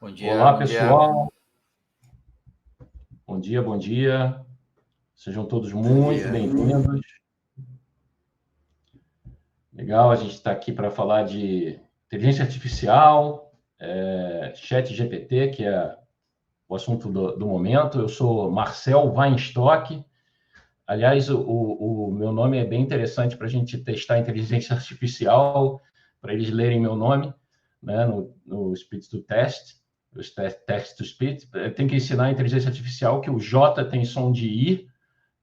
Bom dia, Olá, bom dia. pessoal. Bom dia, bom dia. Sejam todos Bom muito dia. bem-vindos. Legal, a gente está aqui para falar de inteligência artificial, chat GPT, que é o assunto do momento. Eu sou Marcel Weinstock. Aliás, o meu nome é bem interessante para a gente testar a inteligência artificial, para eles lerem meu nome, né, no Speech to Test, os Text to Speech. Tem que ensinar a inteligência artificial que o J tem som de I,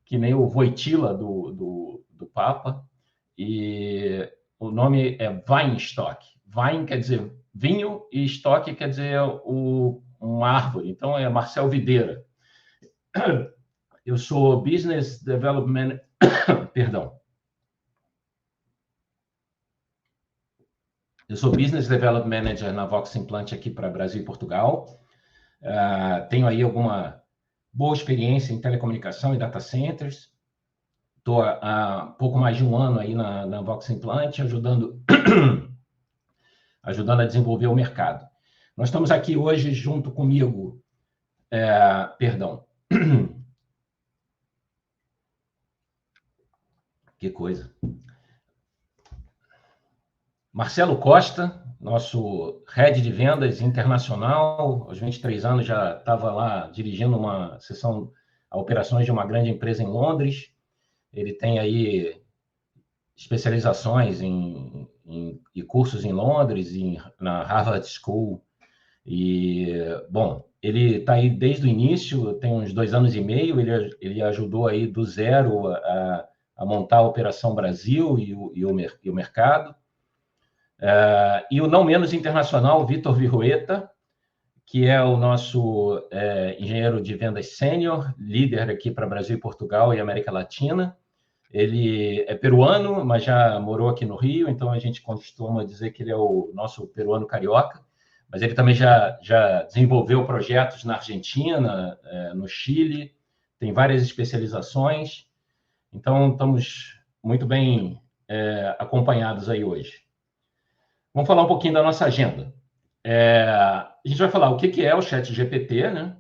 que nem o Voitila do Papa, e o nome é Weinstock. Wein quer dizer vinho e Stock quer dizer uma árvore. Então é Marcel Videira. Eu sou Business Development, perdão. Eu sou Business Development Manager na Vox Implant aqui para Brasil e Portugal. Tenho aí alguma boa experiência em telecomunicação e data centers. Estou há pouco mais de um ano aí na Vox Implant, ajudando a desenvolver o mercado. Nós estamos aqui hoje junto comigo, perdão, que coisa. Marcelo Costa, nosso head de vendas internacional, aos 23 anos já estava lá dirigindo uma seção, operações de uma grande empresa em Londres. Ele tem aí especializações e cursos em Londres, na Harvard School. E, bom, ele está aí desde o início, tem uns 2 anos e meio, ele ajudou aí do zero a montar a Operação Brasil e o mercado. E o não menos internacional, Vitor Virrueta, que é o nosso engenheiro de vendas sênior, líder aqui para Brasil, Portugal e América Latina. Ele é peruano, mas já morou aqui no Rio, então a gente costuma dizer que ele é o nosso peruano carioca. Mas ele também já desenvolveu projetos na Argentina, no Chile, tem várias especializações. Então, estamos muito bem acompanhados aí hoje. Vamos falar um pouquinho da nossa agenda. A gente vai falar o que é o Chat GPT, né?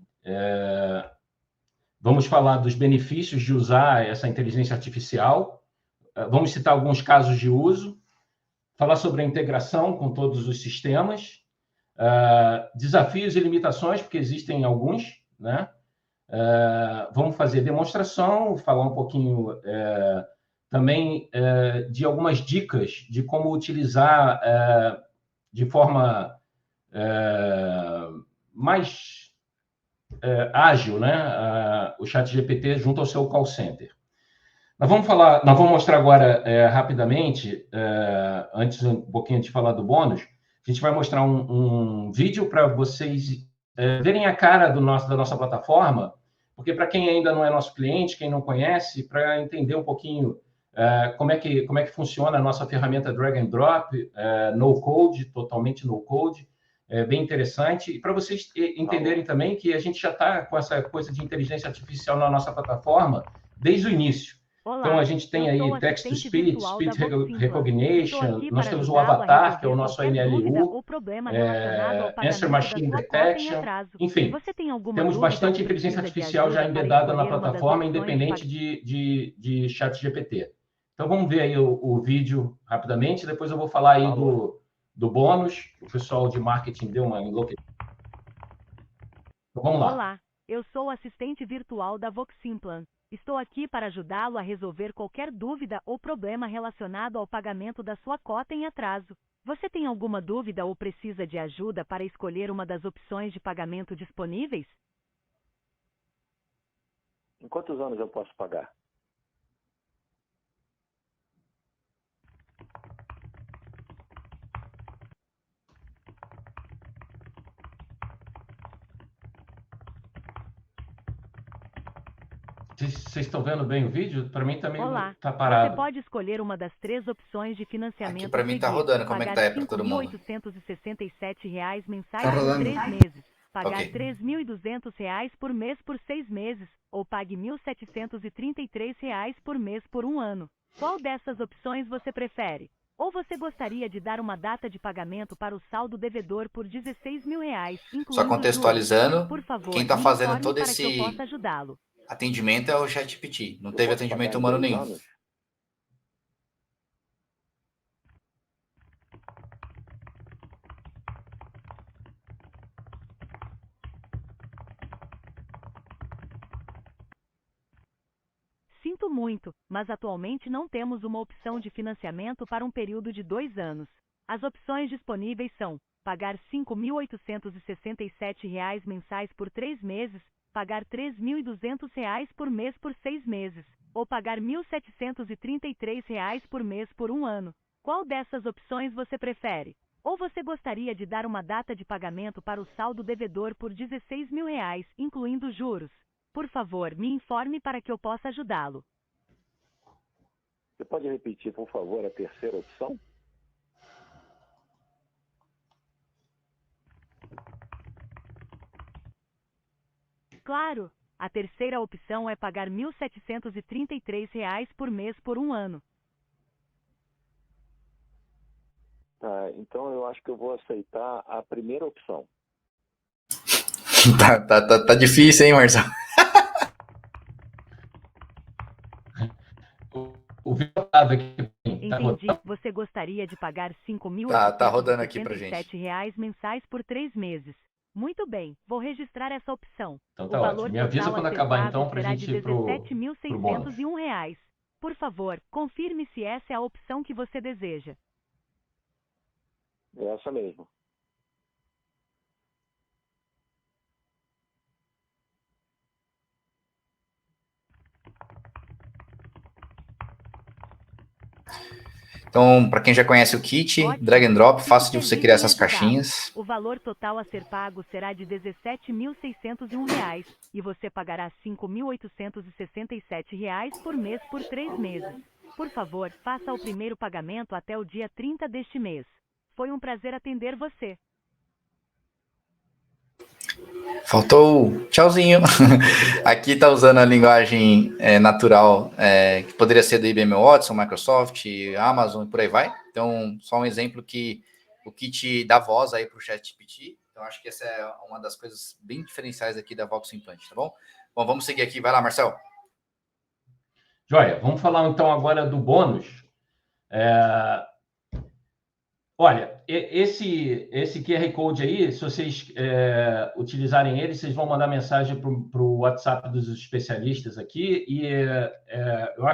Vamos falar dos benefícios de usar essa inteligência artificial. Vamos citar alguns casos de uso. Falar sobre a integração com todos os sistemas. Desafios e limitações, porque existem alguns, né? Vamos fazer demonstração, falar um pouquinho também de algumas dicas de como utilizar de forma mais ágil, né? O chat GPT junto ao seu call center. Nós vamos mostrar agora rapidamente, antes um pouquinho de falar do bônus, a gente vai mostrar um vídeo para vocês verem a cara da nossa plataforma, porque para quem ainda não é nosso cliente, quem não conhece, para entender um pouquinho como é que funciona a nossa ferramenta Drag and Drop, no code, totalmente no code, bem interessante, e para vocês entenderem também que a gente já está com essa coisa de inteligência artificial na nossa plataforma desde o início. Olá, então, a gente tem aí text-to-speech, speech recognition, nós temos o avatar, que é o nosso NLU, answer machine detection, enfim, temos bastante inteligência artificial já embedada na plataforma, independente de chat GPT. Então, vamos ver aí o vídeo rapidamente, depois eu vou falar aí do bônus, o pessoal de marketing deu uma enlouquecida. Então, vamos lá. Olá, eu sou o assistente virtual da Voximplan. Estou aqui para ajudá-lo a resolver qualquer dúvida ou problema relacionado ao pagamento da sua cota em atraso. Você tem alguma dúvida ou precisa de ajuda para escolher uma das opções de pagamento disponíveis? Em quantos anos eu posso pagar? Vocês estão vendo bem o vídeo? Para mim também está Você parado. pode escolher uma das 3 opções de financiamento. Aqui para mim está rodando. Como é que está aí para todo mundo? R$ 5.867 mensais por 3 meses. Pagar R$ 3.200 por mês por 6 meses. Ou pague R$ 1.733 por mês por 1 ano. Qual dessas opções você prefere? Ou você gostaria de dar uma data de pagamento para o saldo devedor por R$16 mil, incluindo Só contextualizando, juros? Por favor, quem está me fazendo informe todo para que eu esse possa ajudá-lo. atendimento é o ChatGPT. Não Eu teve posso atendimento pagar em humano 10 nenhum. anos? Sinto muito, mas atualmente não temos uma opção de financiamento para um período de 2 anos. As opções disponíveis são pagar R$ 5.867 mensais por 3 meses, pagar R$ 3.200 por mês por 6 meses, ou pagar R$ 1.733 por mês por um ano. Qual dessas opções você prefere? Ou você gostaria de dar uma data de pagamento para o saldo devedor por R$16 mil, incluindo juros? Por favor, me informe para que eu possa ajudá-lo. Você pode repetir, por favor, a terceira opção? Claro! A terceira opção é pagar R$ 1.733 por mês por um ano. Tá, então eu acho que eu vou aceitar a primeira opção. Tá difícil, hein, Marcelo? O Vitor Otávio aqui. Tá Entendi. rodando? Você gostaria de pagar R$ Tá rodando aqui pra gente. 5.867 mensais por 3 meses. Muito bem, vou registrar essa opção. Então O tá valor ótimo. Me avisa total quando a ser acabar, pago então, para a será gente de ir pro bônus. R$17.601. Por favor, confirme se essa é a opção que você deseja. É essa mesmo. Então, para quem já conhece o kit, Ótimo. drag and drop, Fico fácil de você feliz criar em essas ajudá-lo. caixinhas. O valor total a ser pago será de R$17.601 e você pagará R$ 5.867 por mês por 3 meses. Por favor, faça o primeiro pagamento até o dia 30 deste mês. Foi um prazer atender você. Faltou tchauzinho. Aqui tá usando a linguagem natural, que poderia ser do IBM Watson, Microsoft, Amazon e por aí vai. Então, só um exemplo que o kit dá voz aí para o ChatGPT. Então, acho que essa é uma das coisas bem diferenciais aqui da Vox Implant, tá bom? Bom, vamos seguir aqui. Vai lá, Marcel. Joia, vamos falar então agora do bônus. Olha, esse QR Code aí, se vocês utilizarem ele, vocês vão mandar mensagem para o WhatsApp dos especialistas aqui e eu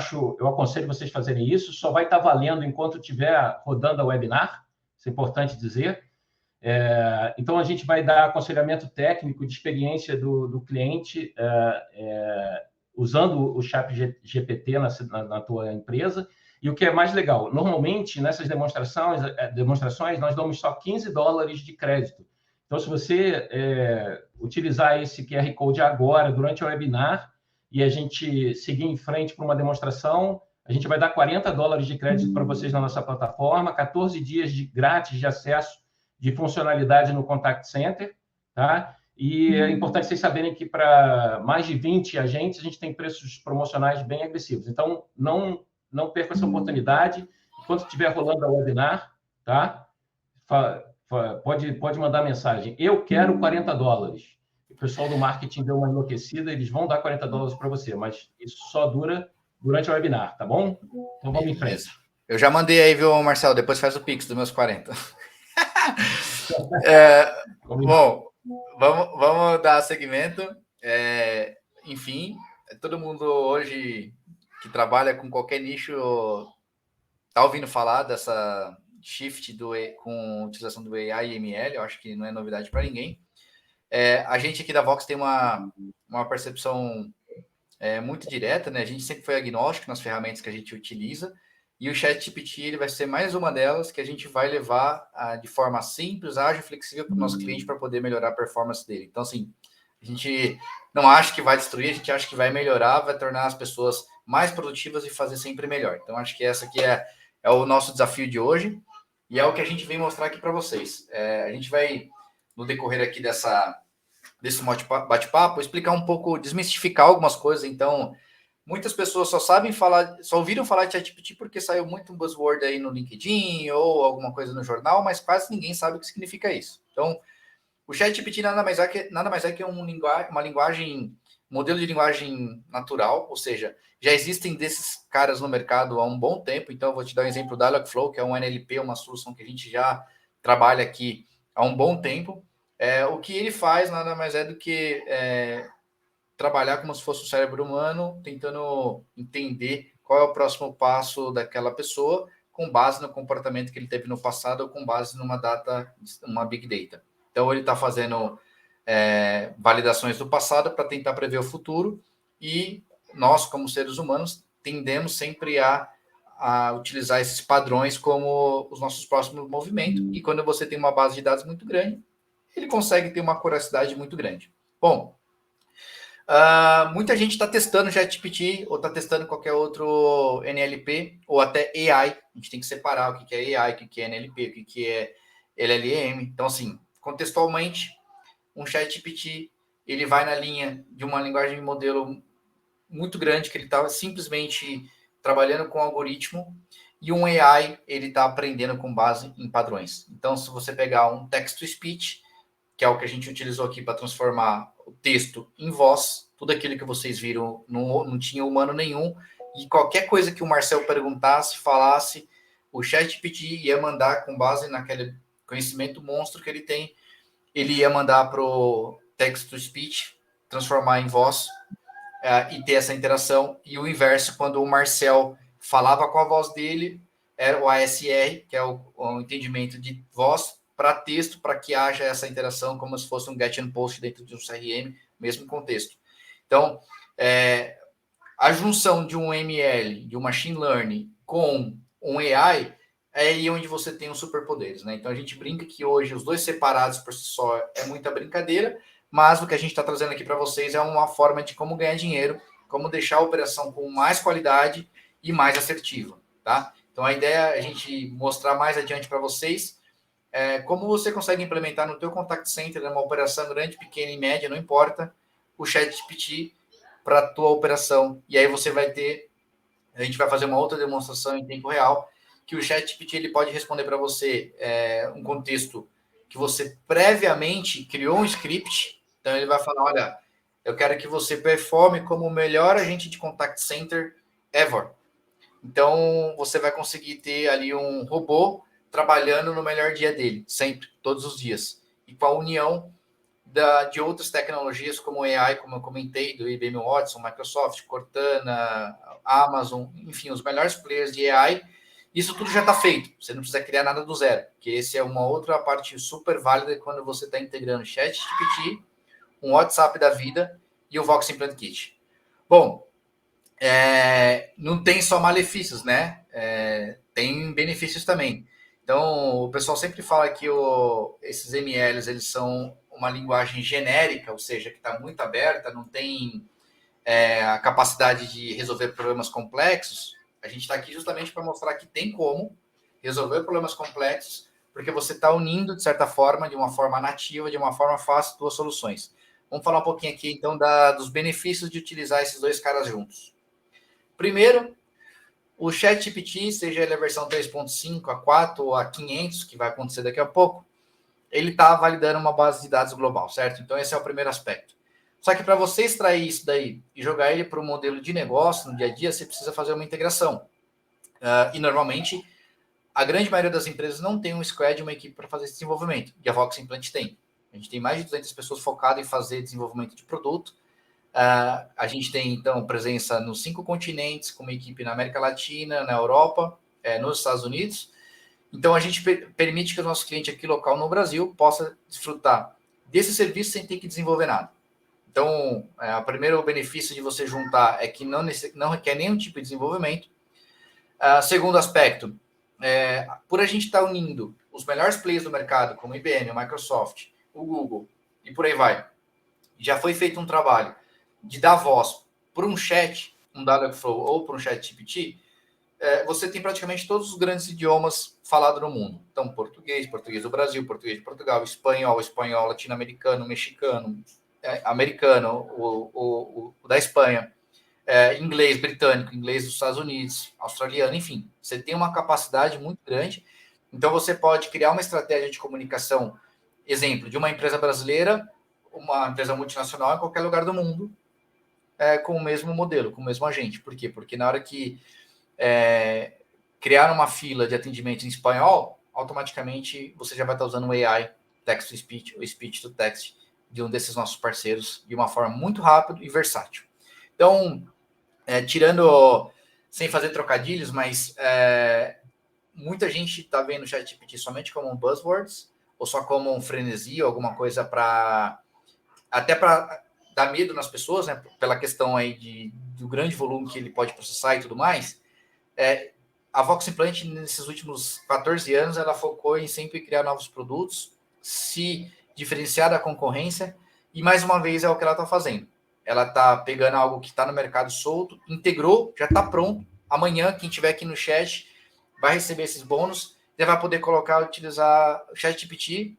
aconselho vocês fazerem isso, só vai estar valendo enquanto estiver rodando a webinar, isso é importante dizer. Então, a gente vai dar aconselhamento técnico de experiência do cliente usando o ChatGPT na tua empresa. E o que é mais legal, normalmente, nessas demonstrações nós damos só $15 de crédito. Então, se você utilizar esse QR Code agora, durante o webinar, e a gente seguir em frente para uma demonstração, a gente vai dar $40 de crédito para vocês na nossa plataforma, 14 dias grátis de acesso de funcionalidade no Contact Center, tá? E é importante vocês saberem que para mais de 20 agentes, a gente tem preços promocionais bem agressivos. Então, não perca essa oportunidade. Enquanto estiver rolando a webinar, tá? Pode mandar mensagem. Eu quero $40. O pessoal do marketing deu uma enlouquecida, eles vão dar $40 para você, mas isso só dura durante o webinar, tá bom? Então, vamos em frente. Eu já mandei aí, viu, Marcelo? Depois faz o Pix dos meus 40. Bom, vamos dar seguimento. Enfim, todo mundo hoje que trabalha com qualquer nicho está ouvindo falar dessa shift com utilização do AI e ML. Eu acho que não é novidade para ninguém. A gente aqui da Vox tem uma percepção muito direta, né? A gente sempre foi agnóstico nas ferramentas que a gente utiliza. E o ChatGPT ele vai ser mais uma delas que a gente vai levar de forma simples, ágil e flexível para o nosso cliente para poder melhorar a performance dele. Então, assim, a gente não acha que vai destruir, a gente acha que vai melhorar, vai tornar as pessoas mais produtivas e fazer sempre melhor. Então, acho que essa aqui é o nosso desafio de hoje e é o que a gente vem mostrar aqui para vocês. A gente vai, no decorrer aqui desse bate-papo, explicar um pouco, desmistificar algumas coisas. Então, muitas pessoas só ouviram falar de ChatGPT porque saiu muito um buzzword aí no LinkedIn ou alguma coisa no jornal, mas quase ninguém sabe o que significa isso. Então, o ChatGPT nada mais é que uma linguagem, modelo de linguagem natural, ou seja, já existem desses caras no mercado há um bom tempo. Então, eu vou te dar um exemplo da Dialogflow, que é um NLP, uma solução que a gente já trabalha aqui há um bom tempo. O que ele faz nada mais é do que trabalhar como se fosse o cérebro humano, tentando entender qual é o próximo passo daquela pessoa, com base no comportamento que ele teve no passado ou com base numa uma big data. Então, ele está fazendo validações do passado para tentar prever o futuro, e nós, como seres humanos, tendemos sempre a utilizar esses padrões como os nossos próximos movimentos, e quando você tem uma base de dados muito grande, ele consegue ter uma curiosidade muito grande. Bom, muita gente está testando ChatGPT ou está testando qualquer outro NLP ou até AI. A gente tem que separar o que é AI, o que é NLP, o que é LLM. Então, assim, contextualmente, um ChatGPT ele vai na linha de uma linguagem de modelo muito grande, que ele está simplesmente trabalhando com algoritmo, e um AI ele está aprendendo com base em padrões. Então, se você pegar um text-to-speech, que é o que a gente utilizou aqui para transformar o texto em voz, tudo aquilo que vocês viram não tinha humano nenhum, e qualquer coisa que o Marcel perguntasse, falasse, o ChatGPT ia mandar com base naquele conhecimento monstro que ele tem, ele ia mandar para o text-to-speech, transformar em voz, e ter essa interação. E o inverso, quando o Marcel falava com a voz dele, era o ASR, que é o entendimento de voz, para texto, para que haja essa interação como se fosse um get and post dentro de um CRM, mesmo contexto. Então, a junção de um ML, de um machine learning, com um AI, é aí onde você tem os superpoderes, né? Então, a gente brinca que hoje os dois separados por si só é muita brincadeira, mas o que a gente está trazendo aqui para vocês é uma forma de como ganhar dinheiro, como deixar a operação com mais qualidade e mais assertiva, tá? Então, a ideia é a gente mostrar mais adiante para vocês como você consegue implementar no teu contact center, numa operação grande, pequena e média, não importa, o ChatGPT para a tua operação. E aí você vai ter, a gente vai fazer uma outra demonstração em tempo real, que o ChatGPT ele pode responder para você um contexto que você previamente criou um script. Então ele vai falar, olha, eu quero que você performe como o melhor agente de contact center ever. Então você vai conseguir ter ali um robô trabalhando no melhor dia dele, sempre, todos os dias. E com a união de outras tecnologias como AI, como eu comentei, do IBM Watson, Microsoft, Cortana, Amazon, enfim, os melhores players de AI, isso tudo já está feito. Você não precisa criar nada do zero, que esse é uma outra parte super válida quando você está integrando ChatGPT, um WhatsApp da vida e o Vox Implant Kit. Bom, não tem só malefícios, né? Tem benefícios também. Então, o pessoal sempre fala que esses MLs eles são uma linguagem genérica, ou seja, que está muito aberta, não tem a capacidade de resolver problemas complexos. A gente está aqui justamente para mostrar que tem como resolver problemas complexos, porque você está unindo, de certa forma, de uma forma nativa, de uma forma fácil, duas soluções. Vamos falar um pouquinho aqui, então, dos benefícios de utilizar esses dois caras juntos. Primeiro, o ChatGPT, seja ele a versão 3.5, a 4 ou a 500, que vai acontecer daqui a pouco, ele está validando uma base de dados global, certo? Então, esse é o primeiro aspecto. Só que para você extrair isso daí e jogar ele para o modelo de negócio no dia a dia, você precisa fazer uma integração. E, normalmente, a grande maioria das empresas não tem um squad, uma equipe para fazer esse desenvolvimento. E a Vox Implant tem. A gente tem mais de 200 pessoas focadas em fazer desenvolvimento de produto. A gente tem, então, presença nos 5 continentes, com uma equipe na América Latina, na Europa, nos Estados Unidos. Então, a gente permite que o nosso cliente aqui local no Brasil possa desfrutar desse serviço sem ter que desenvolver nada. Então, o primeiro benefício de você juntar é que não requer nenhum tipo de desenvolvimento. Segundo aspecto, por a gente estar unindo os melhores players do mercado, como o IBM, o Microsoft, o Google, e por aí vai, já foi feito um trabalho de dar voz para um chat, um Dialogflow ou para um ChatGPT, você tem praticamente todos os grandes idiomas falados no mundo. Então, português do Brasil, português de Portugal, espanhol latino-americano, mexicano, americano, o da Espanha, inglês britânico, inglês dos Estados Unidos, australiano, enfim. Você tem uma capacidade muito grande. Então, você pode criar uma estratégia de comunicação, exemplo, de uma empresa brasileira, uma empresa multinacional em qualquer lugar do mundo, com o mesmo modelo, com o mesmo agente. Por quê? Porque na hora que criar uma fila de atendimento em espanhol, automaticamente você já vai estar usando o AI, text-to-speech, ou speech-to-text, de um desses nossos parceiros, de uma forma muito rápida e versátil. Então, tirando, sem fazer trocadilhos, mas muita gente está vendo o ChatGPT somente como um buzzwords, ou só como um frenesi, ou alguma coisa até para dar medo nas pessoas, né, pela questão aí do grande volume que ele pode processar e tudo mais. A Vox Implant, nesses últimos 14 anos, ela focou em sempre criar novos produtos, se diferenciar da concorrência, e mais uma vez é o que ela está fazendo. Ela está pegando algo que está no mercado solto, integrou, já está pronto. Amanhã, quem estiver aqui no chat vai receber esses bônus, e vai poder utilizar o ChatGPT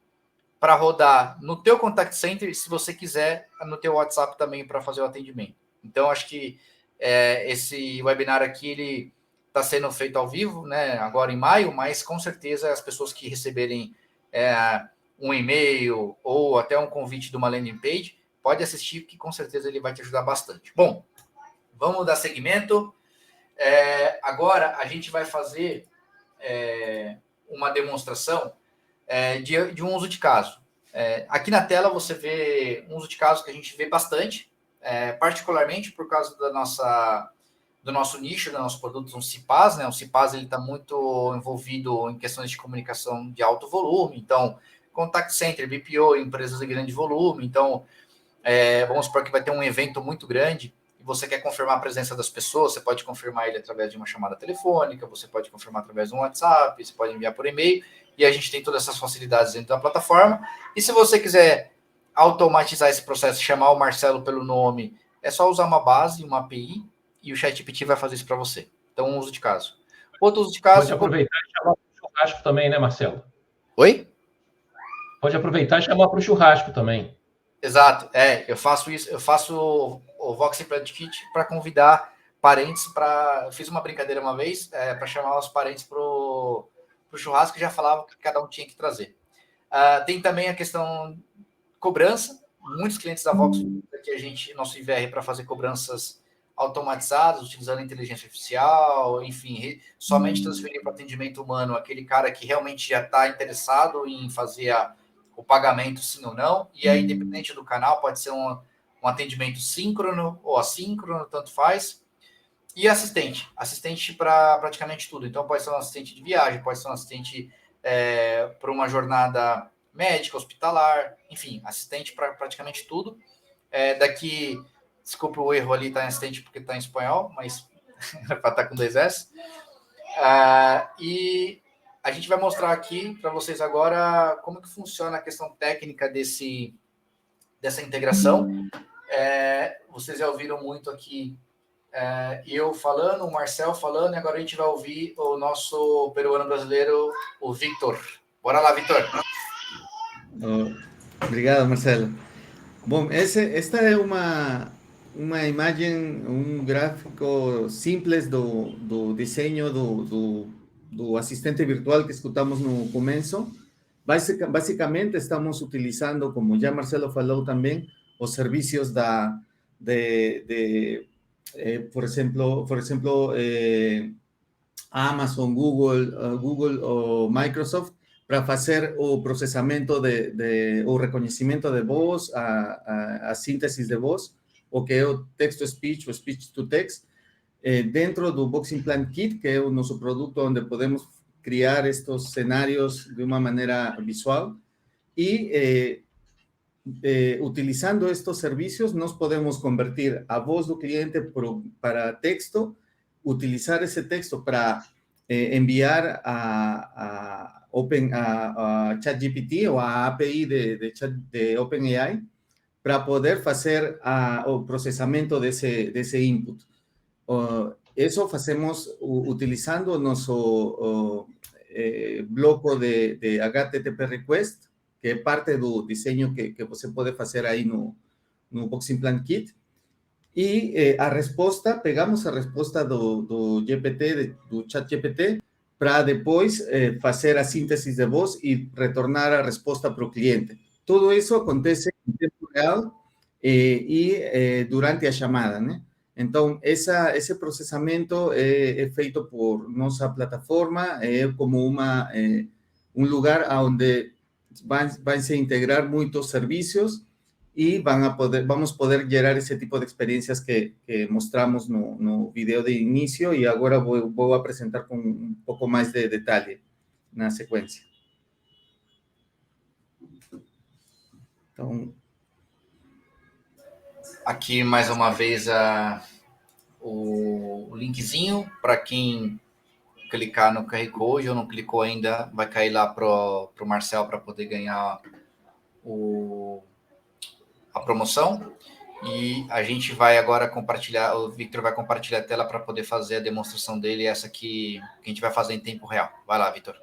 para rodar no teu contact center e, se você quiser, no teu WhatsApp também para fazer o atendimento. Então, acho que esse webinar aqui, ele está sendo feito ao vivo, né, agora em maio, mas com certeza as pessoas que receberem um e-mail ou até um convite de uma landing page, pode assistir, que com certeza ele vai te ajudar bastante. Bom, vamos dar seguimento. Agora a gente vai fazer uma demonstração de um uso de caso. Aqui na tela você vê um uso de caso que a gente vê bastante, particularmente por causa do nosso nicho, do nosso produto, um CPaaS, né? O CPaaS está muito envolvido em questões de comunicação de alto volume, então, contact center, BPO, empresas de grande volume. Então, vamos supor que vai ter um evento muito grande e você quer confirmar a presença das pessoas, você pode confirmar ele através de uma chamada telefônica, você pode confirmar através de um WhatsApp, você pode enviar por e-mail, e a gente tem todas essas facilidades dentro da plataforma. E se você quiser automatizar esse processo, chamar o Marcelo pelo nome, é só usar uma base, uma API, e o ChatGPT vai fazer isso para você. Então, um uso de caso. Outro uso de caso... Pode aproveitar e chamar para o churrasco também, né, Marcelo? Oi? Pode aproveitar e chamar para o churrasco também. Exato. Eu faço isso. Eu faço o Vox Implant Kit para convidar parentes para... Fiz uma brincadeira uma vez para chamar os parentes para o churrasco, e já falava que cada um tinha que trazer. Tem também a questão cobrança. Muitos clientes da Vox que nosso IVR, para fazer cobranças automatizadas, utilizando inteligência artificial, enfim, somente transferir para atendimento humano aquele cara que realmente já está interessado em fazer o pagamento, sim ou não. E aí, independente do canal, pode ser um atendimento síncrono ou assíncrono, tanto faz. E assistente para praticamente tudo. Então, pode ser um assistente de viagem, pode ser um assistente para uma jornada médica, hospitalar, enfim, assistente para praticamente tudo. Desculpa o erro ali, está em assistente porque está em espanhol, mas para estar com 2 S. E a gente vai mostrar aqui para vocês agora como que funciona a questão técnica dessa integração. Vocês já ouviram muito aqui eu falando, o Marcel falando, e agora a gente vai ouvir o nosso peruano brasileiro, o Victor. Bora lá, Victor. Obrigado, Marcelo. Bom, esta é uma imagem, um gráfico simples do desenho do assistente virtual que escutamos no começo. Basicamente, estamos utilizando, como já Marcelo falou também, os serviços por exemplo, Amazon, Google ou Microsoft, para fazer o processamento o reconhecimento de voz, a síntese de voz, o que é o text-to-speech ou speech-to-text, dentro do Vox Implant Kit, que é o nosso produto onde podemos criar estes cenários de uma maneira visual. E utilizando estos servicios, nós podemos convertir a voz do cliente para texto, utilizar esse texto para enviar a ChatGPT ou a API de OpenAI para poder fazer o processamento desse input. Isso fazemos utilizando nosso bloco de HTTP request, que é parte do desenho que você pode fazer aí no Vox Implant Kit. e a resposta, pegamos a resposta do GPT, do chat GPT, para depois fazer a síntese de voz e retornar a resposta para o cliente. Tudo isso acontece em tempo real e durante a chamada, né? Então, esse processamento é feito por nossa plataforma, é como um lugar onde vai se integrar muitos serviços e vamos poder gerar esse tipo de experiências que mostramos no vídeo de início e agora vou apresentar com um pouco mais de detalhe na sequência. Então, aqui mais uma vez o linkzinho para quem clicar no QR Code ou não clicou ainda, vai cair lá pro Marcel para poder ganhar a promoção. E a gente vai agora compartilhar, o Victor vai compartilhar a tela para poder fazer a demonstração dele, essa que a gente vai fazer em tempo real. Vai lá, Victor.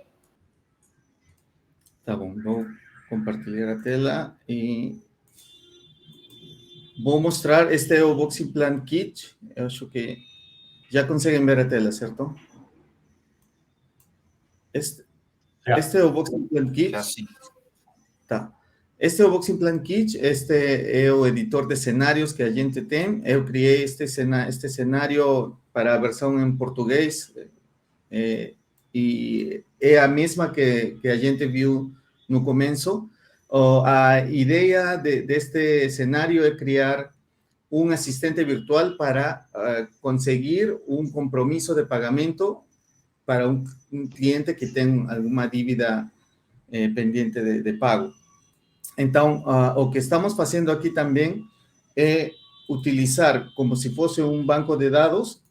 Tá bom, vou compartilhar a tela e vou mostrar. Este é o Voxy Plan Kit. Eu acho que já conseguem ver a tela, certo? Este é o Voxy Plan Kit. Já sim. Tá. Este é o Voxy Plan Kit, este é o editor de cenários que a gente tem. Eu criei este cenário para a versão em português e é a mesma que a gente viu no começo. A ideia deste cenário é criar um assistente virtual para conseguir um compromisso de pagamento para um cliente que tem alguma dívida pendiente de pago. Então, o que estamos fazendo aqui também é utilizar como se fosse um banco de dados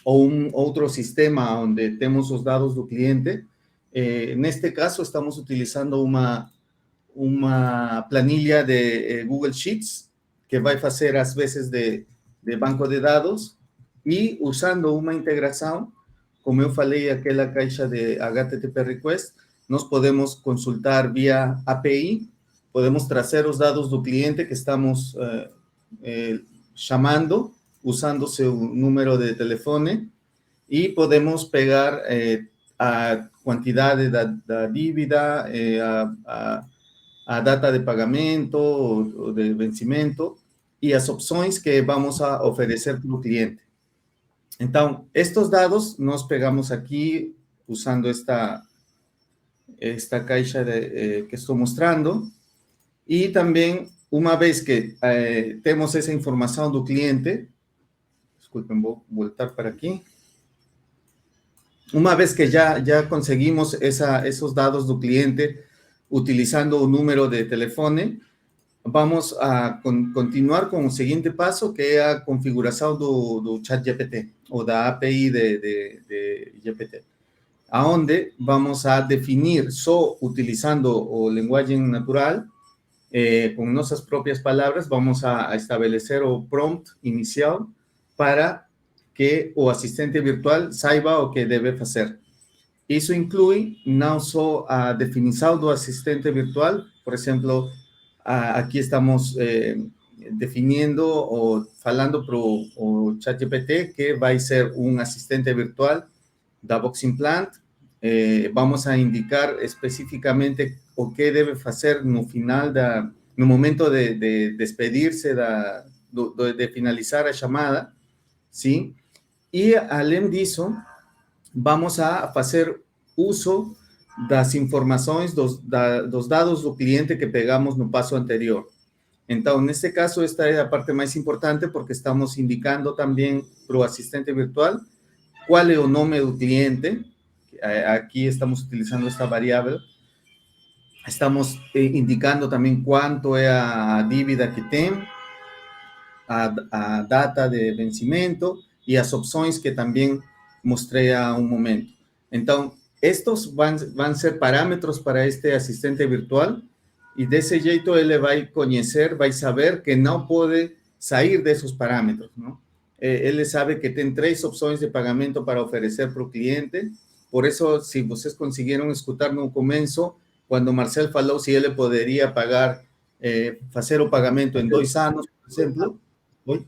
ou um outro sistema onde temos os dados do cliente. Neste caso, estamos utilizando uma planilha de Google Sheets que vai fazer às vezes de banco de dados e usando uma integração, como eu falei, aquela caixa de HTTP request, nós podemos consultar via API, podemos trazer os dados do cliente que estamos chamando, usando seu número de telefone, e podemos pegar a quantidade da dívida, a data de pagamento ou de vencimento e as opções que vamos a oferecer para o cliente. Então, estes dados nós pegamos aqui usando esta caixa que estou mostrando. E também, uma vez que temos essa informação do cliente, desculpem, vou voltar para aqui. Uma vez que já conseguimos esses dados do cliente, utilizando o número de telefone, vamos a continuar com o seguinte passo, que é a configuração do chat GPT, ou da API de GPT, onde vamos a definir, só utilizando o linguagem natural, com nossas próprias palavras, vamos a estabelecer o prompt inicial para que o assistente virtual saiba o que deve fazer. Isso inclui não só a definição do assistente virtual, por exemplo, aqui estamos definindo ou falando para o ChatGPT que vai ser um assistente virtual da Voxy Plant. Vamos a indicar especificamente o que deve fazer no final no momento de despedir-se, de finalizar a chamada, sim? E, além disso, vamos a fazer uso das informações, dos dados do cliente que pegamos no passo anterior. Então, neste caso, esta é a parte mais importante, porque estamos indicando também para o assistente virtual qual é o nome do cliente. Aqui estamos utilizando esta variável. Estamos indicando também quanto é a dívida que tem, a data de vencimento e as opções que também mostrei há um momento. Então, estes vão ser parâmetros para este assistente virtual e desse jeito ele vai conhecer, vai saber que não pode sair desses parâmetros, não? Ele sabe que tem 3 opções de pagamento para oferecer para o cliente. Por isso, se vocês conseguiram escutar no começo, quando o Marcel falou se ele poderia pagar, fazer o pagamento em 2 anos, por exemplo. Oi?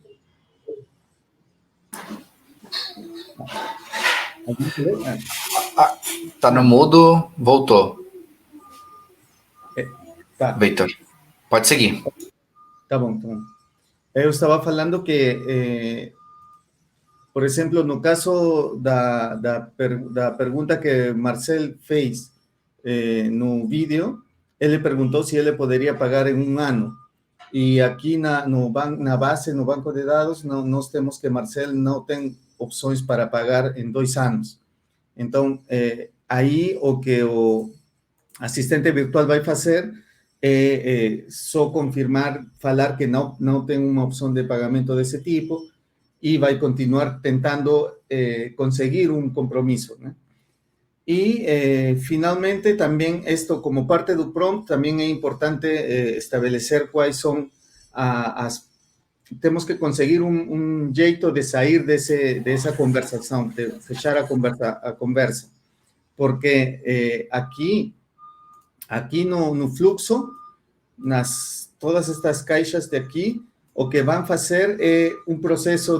Tá no mudo, voltou. Tá. Vitor, pode seguir. Tá bom, tá bom. Eu estava falando que, por exemplo, no caso da pergunta que Marcel fez no vídeo, ele perguntou se ele poderia pagar em um ano. E aqui na base, no banco de dados, nós temos que Marcel não tem opções para pagar em 2 anos. Então, aí o que o assistente virtual vai fazer só confirmar, falar que não tem uma opção de pagamento desse tipo e vai continuar tentando conseguir um compromisso, né? E, finalmente, também, esto como parte do prompt, também é importante estabelecer quais são temos que conseguir um jeito de sair dessa conversação, de fechar a conversa. Porque aqui no fluxo, todas estas caixas de aqui, o que vão fazer é um processo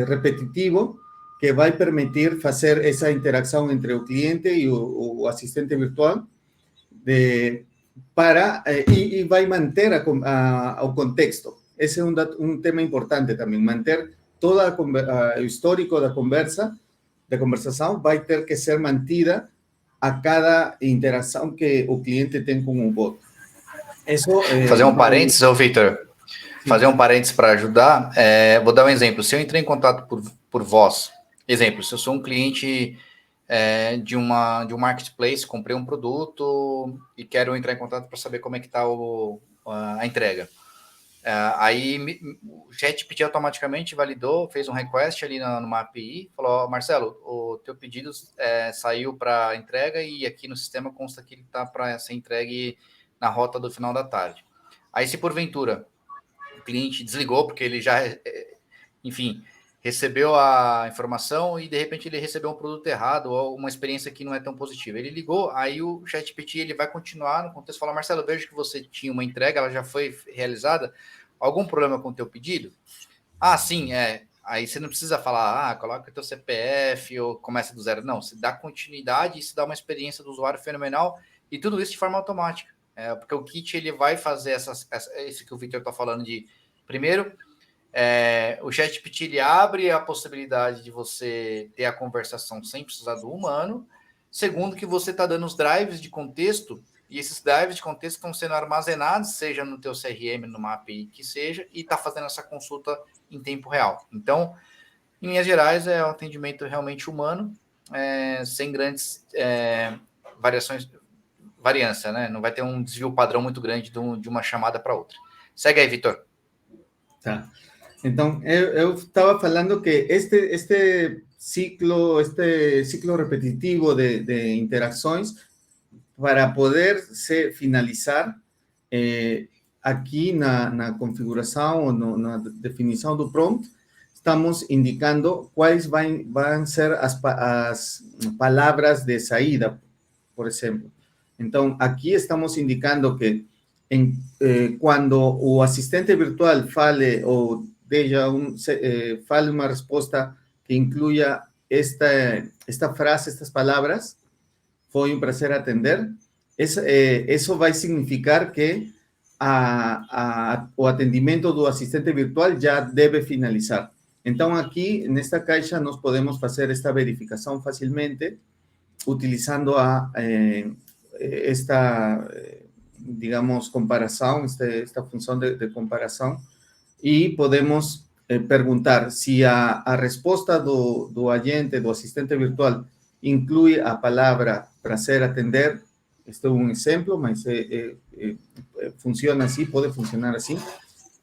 repetitivo que vai permitir fazer essa interação entre o cliente e o assistente virtual e vai manter o contexto. Esse é um tema importante também, manter todo o histórico da conversação vai ter que ser mantida a cada interação que o cliente tem com o bot. Fazer um parênteses, Vitor, fazer um parênteses para ajudar, vou dar um exemplo. Se eu entrei em contato por voz, exemplo, se eu sou um cliente de um marketplace, comprei um produto e quero entrar em contato para saber como é que está a entrega. Aí o ChatGPT automaticamente validou, fez um request ali numa API, falou: Marcelo, o teu pedido saiu para entrega e aqui no sistema consta que ele está para ser entregue na rota do final da tarde. Aí, se porventura o cliente desligou, porque ele já, enfim, recebeu a informação e de repente ele recebeu um produto errado ou uma experiência que não é tão positiva. Ele ligou, aí o ChatGPT ele vai continuar no contexto, falar: Marcelo, eu vejo que você tinha uma entrega, ela já foi realizada, algum problema com o teu pedido? Ah, sim, Aí você não precisa falar, coloca o teu CPF ou começa do zero. Não, você dá continuidade e se dá uma experiência do usuário fenomenal e tudo isso de forma automática. Porque o kit ele vai fazer isso que o Victor está falando de, primeiro, o ChatGPT ele abre a possibilidade de você ter a conversação sem precisar do humano. Segundo, que você está dando os drives de contexto, e esses drives de contexto estão sendo armazenados, seja no teu CRM, numa API que seja, e está fazendo essa consulta em tempo real. Então, em linhas gerais, é um atendimento realmente humano, sem grandes variância, né? Não vai ter um desvio padrão muito grande de uma chamada para outra. Segue aí, Vitor. Tá. Então, eu estava falando que este ciclo repetitivo de interações, para poder se finalizar, aqui na configuração ou na definição do prompt, estamos indicando quais vão ser as palavras de saída, por exemplo. Então, aqui estamos indicando que quando o assistente virtual fale ou fale uma resposta que incluya esta frase, estas palavras: foi um prazer atender, isso vai significar que o atendimento do assistente virtual já deve finalizar. Então, aqui, nesta caixa, nós podemos fazer esta verificação facilmente, utilizando esta, digamos, comparação, esta função de comparação, e podemos perguntar se a resposta do agente, do assistente virtual, inclui a palavra prazer atender. Este é um exemplo, mas funciona assim, pode funcionar assim.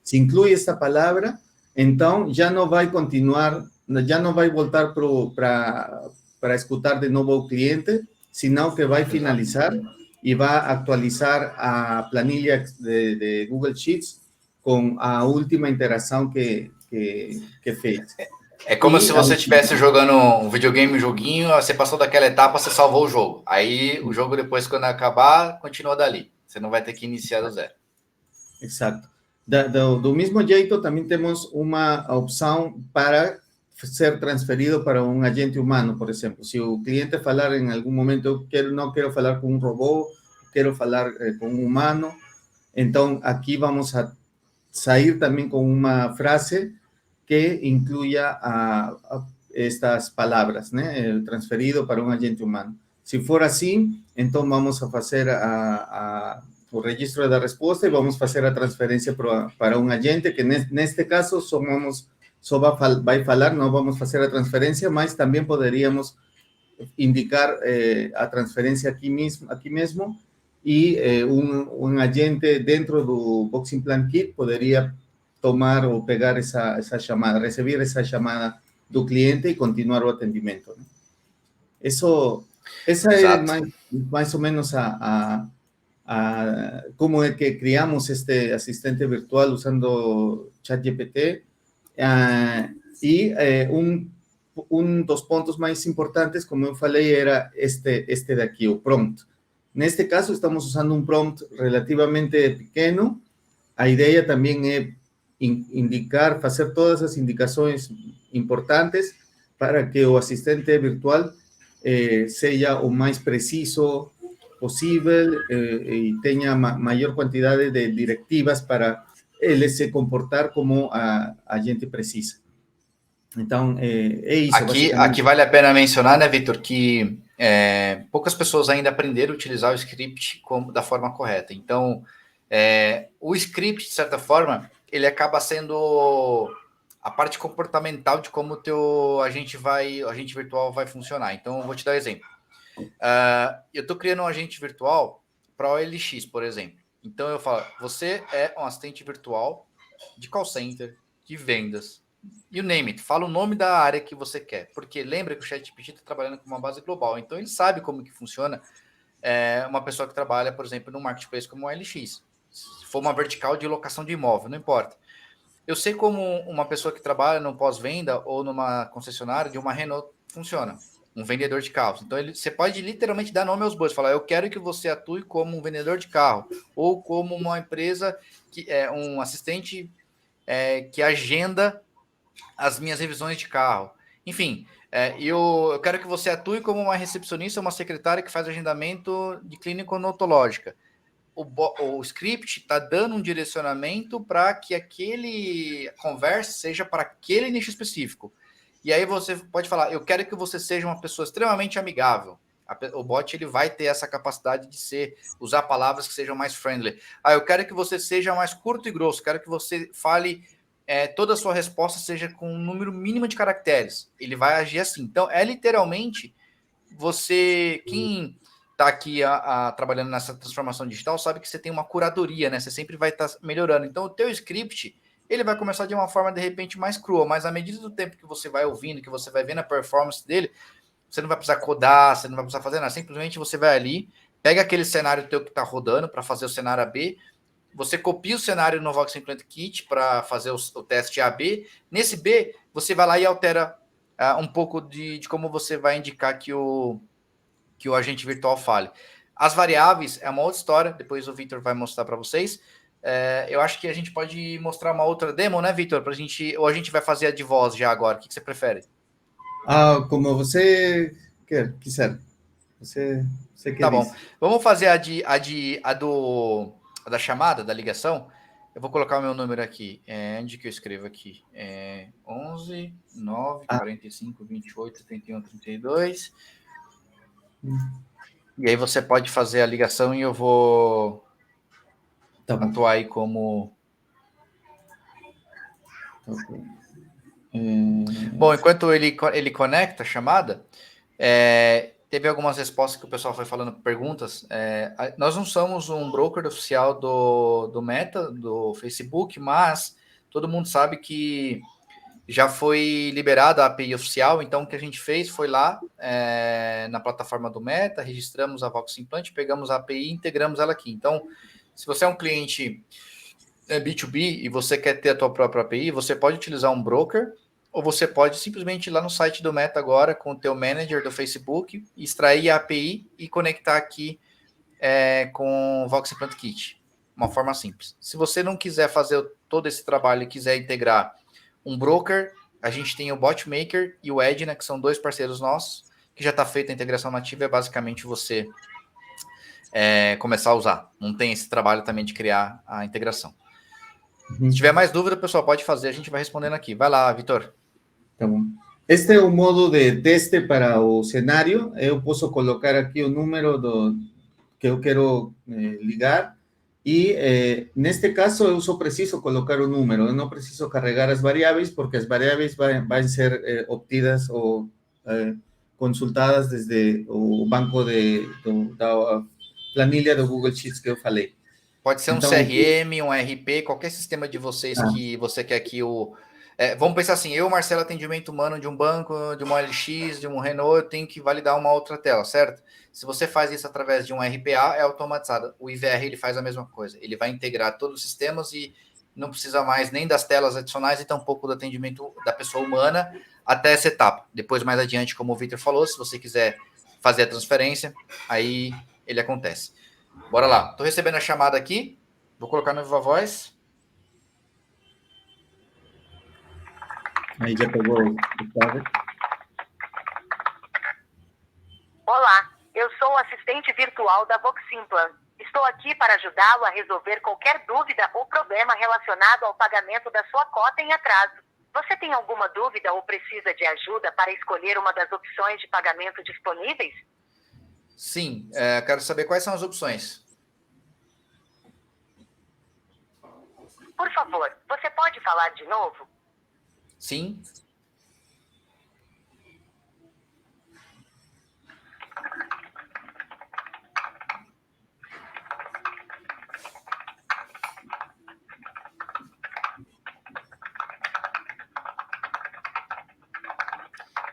Se inclui esta palavra, então já não vai continuar, já não vai voltar para escutar de novo o cliente, senão que vai finalizar e vai atualizar a planilha de Google Sheets com a última interação que fez. É como se você estivesse jogando um videogame, um joguinho, você passou daquela etapa, você salvou o jogo. Aí o jogo depois, quando acabar, continua dali. Você não vai ter que iniciar do zero. Exato. Do mesmo jeito, também temos uma opção para ser transferido para un agente humano, por ejemplo. Si el cliente falar en algún momento, no quiero falar con un robot, quiero falar con un humano, entonces aquí vamos a salir también con una frase que incluya a estas palabras, ¿no? Transferido para un agente humano. Si fuera así, entonces vamos a hacer o registro da resposta e vamos fazer a transferência para um agente, que neste caso só vai falar, não vamos fazer a transferência, mas também poderíamos indicar a transferência aqui mesmo e um agente dentro do Voxing Plan Kit poderia tomar ou pegar essa chamada, receber essa chamada do cliente e continuar o atendimento, né? Essa é mais ou menos cómo es que creamos este asistente virtual usando ChatGPT. Y dos puntos más importantes, como yo falei, era este de aquí, o prompt. En este caso, estamos usando un prompt relativamente pequeño. La idea también es indicar, hacer todas las indicaciones importantes para que el asistente virtual sea o más preciso posible y tenga mayor cantidad de directivas para él se comportar como agente precisa. Então, é isso. Aqui vale a pena mencionar, né, Vitor, que poucas pessoas ainda aprenderam a utilizar o script da forma correta. Então, o script, de certa forma, ele acaba sendo a parte comportamental de como o teu agente virtual vai funcionar. Então, eu vou te dar um exemplo. Eu estou criando um agente virtual para o OLX, por exemplo. Então, eu falo, você é um assistente virtual de call center, de vendas, you name it. Fala o nome da área que você quer. Porque lembra que o ChatGPT está trabalhando com uma base global. Então, ele sabe como que funciona uma pessoa que trabalha, por exemplo, no marketplace como o OLX. Se for uma vertical de locação de imóvel, não importa. Eu sei como uma pessoa que trabalha no pós-venda ou numa concessionária de uma Renault funciona. Um vendedor de carros. Então, você pode literalmente dar nome aos bois. Falar, eu quero que você atue como um vendedor de carro. Ou como uma empresa, que é um assistente que agenda as minhas revisões de carro. Enfim, eu quero que você atue como uma recepcionista ou uma secretária que faz agendamento de clínica odontológica. O script está dando um direcionamento para que aquele conversa seja para aquele nicho específico. E aí você pode falar, eu quero que você seja uma pessoa extremamente amigável. O bot ele vai ter essa capacidade de usar palavras que sejam mais friendly. Eu quero que você seja mais curto e grosso, quero que você fale, toda a sua resposta seja com um número mínimo de caracteres. Ele vai agir assim. Então, literalmente, quem está aqui trabalhando nessa transformação digital sabe que você tem uma curadoria, né? Você sempre vai estar melhorando. Então, o teu script, ele vai começar de uma forma, de repente, mais crua, mas à medida do tempo que você vai ouvindo, que você vai vendo a performance dele, você não vai precisar codar, você não vai precisar fazer nada. Simplesmente você vai ali, pega aquele cenário teu que está rodando para fazer o cenário AB, você copia o cenário no Voxing Plan Kit para fazer o teste AB. Nesse B, você vai lá e altera um pouco de como você vai indicar que o agente virtual fale. As variáveis é uma outra história, depois o Vitor vai mostrar para vocês. Eu acho que a gente pode mostrar uma outra demo, né, Vitor? Ou a gente vai fazer a de voz já agora? O que você prefere? Como você quiser. Você quer. Tá bom. Vamos fazer a da chamada, da ligação. Eu vou colocar o meu número aqui. Onde que eu escrevo aqui? 11 9 45 28 31 32. E aí você pode fazer a ligação e eu vou atuar aí como... Bom, enquanto ele conecta a chamada, teve algumas respostas que o pessoal foi falando, perguntas. Nós não somos um broker oficial do Meta, do Facebook, mas todo mundo sabe que já foi liberada a API oficial. Então, o que a gente fez foi lá na plataforma do Meta, registramos a Voxing Plant, pegamos a API e integramos ela aqui. Então, se você é um cliente B2B e você quer ter a tua própria API, você pode utilizar um broker, ou você pode simplesmente ir lá no site do Meta agora com o teu manager do Facebook, extrair a API e conectar aqui com o Voxing Plant Kit. Uma forma simples. Se você não quiser fazer todo esse trabalho e quiser integrar um broker, a gente tem o BotMaker e o Edna, que são 2 parceiros nossos, que já está feita a integração nativa, é basicamente você começar a usar. Não tem esse trabalho também de criar a integração. Se tiver mais dúvida, pessoal, pode fazer, a gente vai respondendo aqui. Vai lá, Vitor. Tá bom. Este é o modo de teste para o cenário. Eu posso colocar aqui o número que eu quero ligar. E, neste caso, eu só preciso colocar o número. Eu não preciso carregar as variáveis, porque as variáveis vão ser obtidas ou consultadas desde o banco da planilha do Google Sheets que eu falei. Pode ser um então, CRM, um RP, qualquer sistema de vocês que você quer que o... vamos pensar assim, eu, Marcelo, atendimento humano de um banco, de uma OLX, de um Renault, eu tenho que validar uma outra tela, certo? Se você faz isso através de um RPA, é automatizado. O IVR, ele faz a mesma coisa. Ele vai integrar todos os sistemas e não precisa mais nem das telas adicionais e tampouco do atendimento da pessoa humana até essa etapa. Depois, mais adiante, como o Victor falou, se você quiser fazer a transferência, aí ele acontece. Bora lá. Estou recebendo a chamada aqui. Vou colocar no Viva Voz. Aí já pegou o carro. Olá, eu sou o assistente virtual da Voximplan. Estou aqui para ajudá-lo a resolver qualquer dúvida ou problema relacionado ao pagamento da sua cota em atraso. Você tem alguma dúvida ou precisa de ajuda para escolher uma das opções de pagamento disponíveis? Sim, quero saber quais são as opções. Por favor, você pode falar de novo? Sim.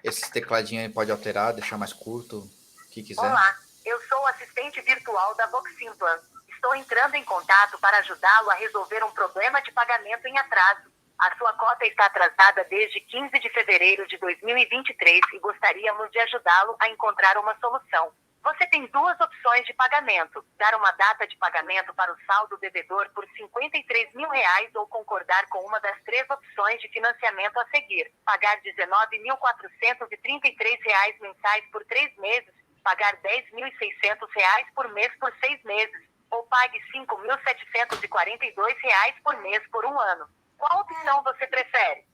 Esse tecladinho aí pode alterar, deixar mais curto, o que quiser. Olá, eu sou o assistente virtual da Voximplan. Estou entrando em contato para ajudá-lo a resolver um problema de pagamento em atraso. A sua cota está atrasada desde 15 de fevereiro de 2023 e gostaríamos de ajudá-lo a encontrar uma solução. Você tem 2 opções de pagamento: dar uma data de pagamento para o saldo devedor por R$53 mil ou concordar com uma das 3 opções de financiamento a seguir: pagar R$19.433 mensais por 3 meses, pagar R$10.600 por mês por 6 meses, ou pague R$5.742 por mês por 1 ano. Qual opção você prefere?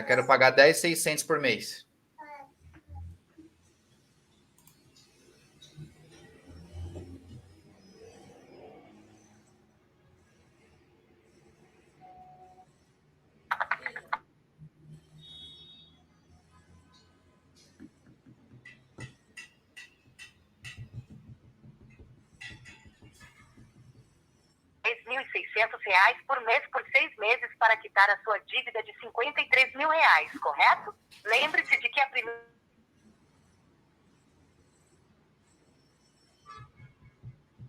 Quero pagar R$10.600 por mês. R$600 por mês por 6 meses para quitar a sua dívida de R$53 mil, correto? Lembre-se de que a primeira...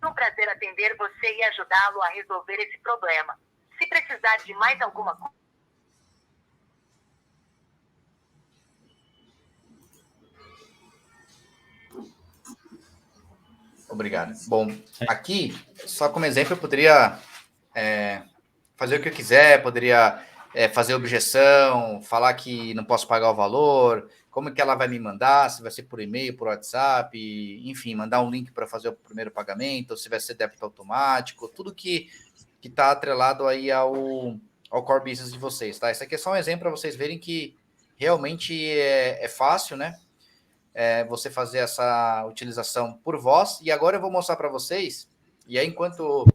É um prazer atender você e ajudá-lo a resolver esse problema. Se precisar de mais alguma coisa... Obrigado. Bom, aqui, só como exemplo, eu poderia fazer o que eu quiser, poderia fazer objeção, falar que não posso pagar o valor, como que ela vai me mandar, se vai ser por e-mail, por WhatsApp, enfim, mandar um link para fazer o primeiro pagamento, se vai ser débito automático, tudo que está atrelado aí ao core business de vocês, tá? Isso aqui é só um exemplo para vocês verem que realmente é fácil, né? Você fazer essa utilização por voz. E agora eu vou mostrar para vocês, e aí enquanto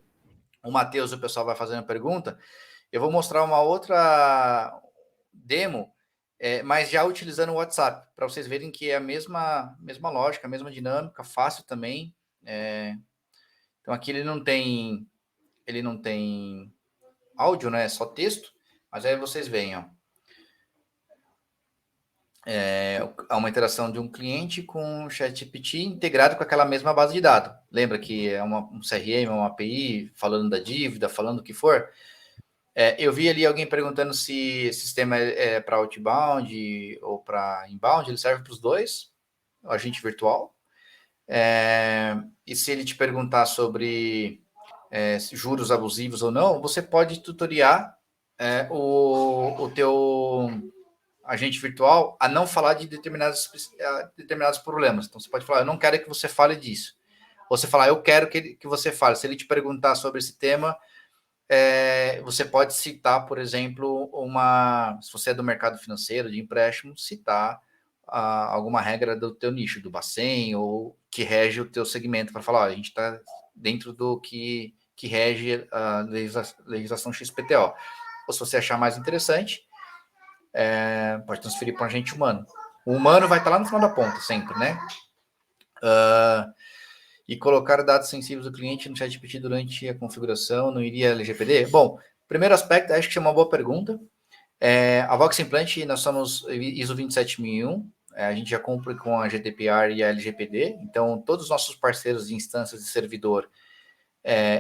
o Matheus e o pessoal vai fazendo a pergunta, eu vou mostrar uma outra demo, mas já utilizando o WhatsApp, para vocês verem que é a mesma lógica, a mesma dinâmica, fácil também. Então aqui ele não tem áudio, né? É só texto, mas aí vocês veem, ó. Uma interação de um cliente com o ChatGPT integrado com aquela mesma base de dados. Lembra que é um CRM, uma API, falando da dívida, falando o que for. Eu vi ali alguém perguntando se esse sistema é para outbound ou para inbound. Ele serve para os dois, o agente virtual. E se ele te perguntar sobre juros abusivos ou não, você pode tutoriar agente virtual a não falar de determinados problemas. Então, você pode falar, eu não quero que você fale disso. Ou você falar, eu quero que você fale. Se ele te perguntar sobre esse tema, você pode citar, por exemplo, se você é do mercado financeiro, de empréstimo, citar alguma regra do teu nicho, do Bacen, ou que rege o teu segmento, para falar, a gente está dentro do que rege a legislação XPTO. Ou se você achar mais interessante, pode transferir para um agente humano. O humano vai estar lá no final da ponta, sempre, né? E colocar dados sensíveis do cliente no ChatGPT durante a configuração, não iria LGPD? Bom, primeiro aspecto, acho que é uma boa pergunta. A Vox Implant, nós somos ISO 27001, a gente já cumpre com a GDPR e a LGPD, então todos os nossos parceiros de instâncias de servidor,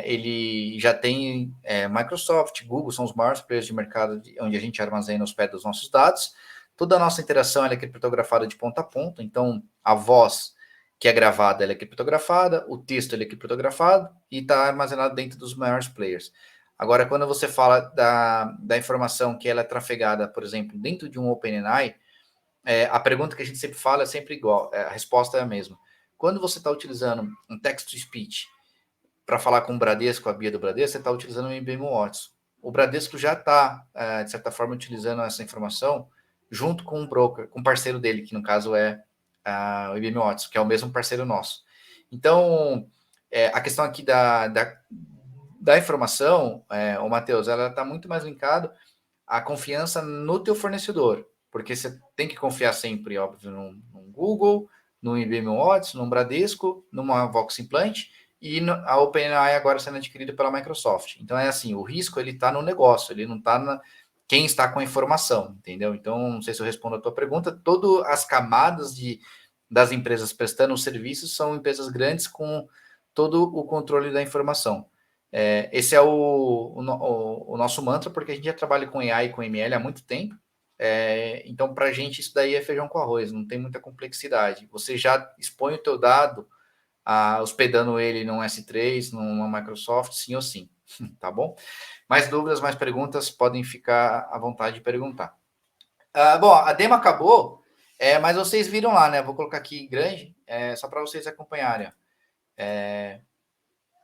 ele já tem Microsoft, Google, são os maiores players de mercado onde a gente armazena os pés dos nossos dados. Toda a nossa interação é criptografada de ponta a ponta, então a voz que é gravada, ela é criptografada, o texto ele é criptografado e está armazenado dentro dos maiores players. Agora, quando você fala da informação que ela é trafegada, por exemplo, dentro de um OpenAI, a pergunta que a gente sempre fala é sempre igual, a resposta é a mesma. Quando você está utilizando um text-to-speech para falar com o Bradesco, a Bia do Bradesco, você está utilizando o IBM Watson. O Bradesco já está, de certa forma, utilizando essa informação junto com um broker, com um parceiro dele, que no caso é o IBM Watson, que é o mesmo parceiro nosso. Então, a questão aqui da informação, o Matheus, ela está muito mais linkada à confiança no teu fornecedor, porque você tem que confiar sempre, óbvio, num Google, no IBM Watson, num Bradesco, numa Vox Implant, e a OpenAI agora sendo adquirida pela Microsoft. Então, é assim, o risco ele está no negócio, ele não está quem está com a informação, entendeu? Então, não sei se eu respondo a tua pergunta, todas as camadas das empresas prestando os serviços são empresas grandes com todo o controle da informação. Esse é o nosso mantra, porque a gente já trabalha com AI e com ML há muito tempo, então, para a gente, isso daí é feijão com arroz, não tem muita complexidade. Você já expõe o teu dado, hospedando ele num S3, numa Microsoft, sim ou sim, tá bom? Mais dúvidas, mais perguntas, podem ficar à vontade de perguntar. Bom, a demo acabou, mas vocês viram lá, né? Vou colocar aqui grande, só para vocês acompanharem.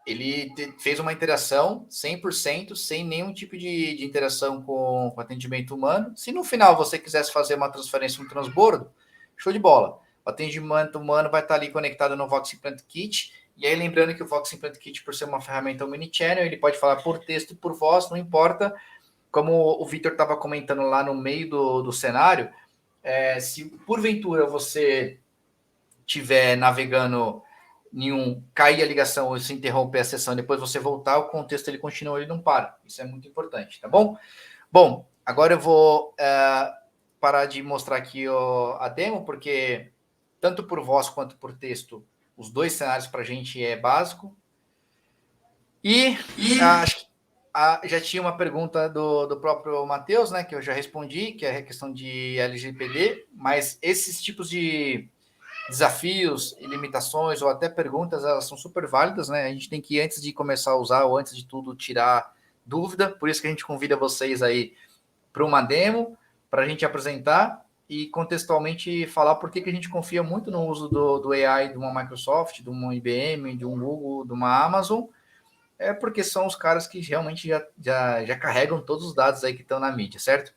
Ele fez uma interação 100%, sem nenhum tipo de interação com atendimento humano. Se no final você quisesse fazer uma transferência, um transbordo, show de bola. O atendimento humano vai estar ali conectado no Vox Implant Kit. E aí, lembrando que o Vox Implant Kit, por ser uma ferramenta omnichannel, ele pode falar por texto e por voz, não importa. Como o Vitor estava comentando lá no meio do cenário, se porventura você estiver navegando cair a ligação ou se interromper a sessão, depois você voltar, o contexto ele continua, ele não para. Isso é muito importante, tá bom? Bom, agora eu vou parar de mostrar aqui a demo, porque tanto por voz quanto por texto, os dois cenários para a gente é básico. Acho que já tinha uma pergunta do próprio Matheus, né, que eu já respondi, que é a questão de LGPD, mas esses tipos de desafios e limitações, ou até perguntas, elas são super válidas, né? A gente tem que, antes de começar a usar, ou antes de tudo, tirar dúvida, por isso que a gente convida vocês aí para uma demo, para a gente apresentar e contextualmente falar por que a gente confia muito no uso do AI de uma Microsoft, de uma IBM, de um Google, de uma Amazon, porque são os caras que realmente já carregam todos os dados aí que estão na mídia, certo?